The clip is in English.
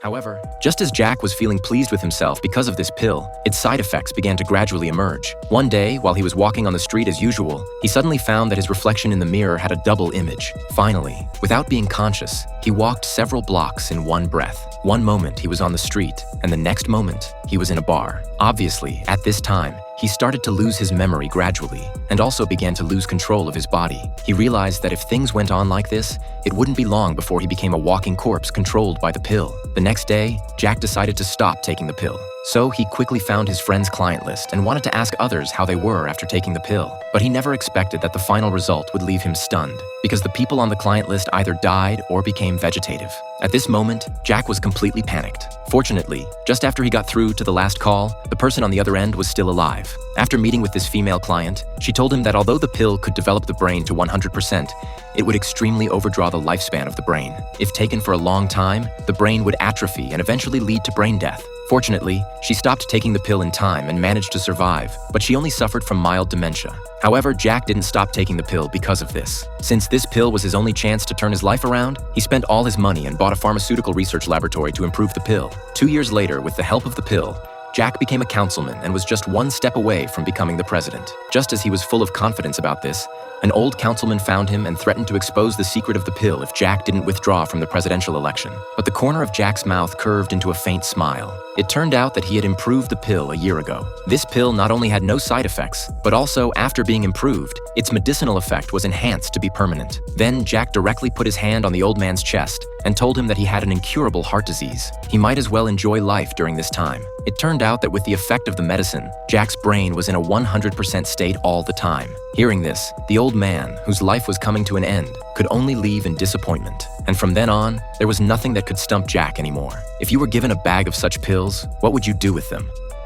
However, just as Jack was feeling pleased with himself because of this pill, its side effects began to gradually emerge. One day, while he was walking on the street as usual, he suddenly found that his reflection in the mirror had a double image. Finally, without being conscious, he walked several blocks in one breath. One moment he was on the street, and the next moment he was in a bar. Obviously, at this time, he started to lose his memory gradually, and also began to lose control of his body. He realized that if things went on like this, it wouldn't be long before he became a walking corpse controlled by the pill. The next day, Jack decided to stop taking the pill. So he quickly found his friend's client list and wanted to ask others how they were after taking the pill. But he never expected that the final result would leave him stunned, because the people on the client list either died or became vegetative. At this moment, Jack was completely panicked. Fortunately, just after he got through to the last call, the person on the other end was still alive. After meeting with this female client, she told him that although the pill could develop the brain to 100%, it would extremely overdraw the lifespan of the brain. If taken for a long time, the brain would atrophy and eventually lead to brain death. Fortunately, she stopped taking the pill in time and managed to survive, but she only suffered from mild dementia. However, Jack didn't stop taking the pill because of this. Since this pill was his only chance to turn his life around, he spent all his money and bought a pharmaceutical research laboratory to improve the pill. 2 years later, with the help of the pill, Jack became a councilman and was just one step away from becoming the president. Just as he was full of confidence about this, an old councilman found him and threatened to expose the secret of the pill if Jack didn't withdraw from the presidential election. But the corner of Jack's mouth curved into a faint smile. It turned out that he had improved the pill a year ago. This pill not only had no side effects, but also, after being improved, its medicinal effect was enhanced to be permanent. Then Jack directly put his hand on the old man's chest and told him that he had an incurable heart disease. He might as well enjoy life during this time. It turned out that with the effect of the medicine, Jack's brain was in a 100% state all the time. Hearing this, the old man, whose life was coming to an end, could only leave in disappointment. And from then on, there was nothing that could stump Jack anymore. If you were given a bag of such pills, what would you do with them?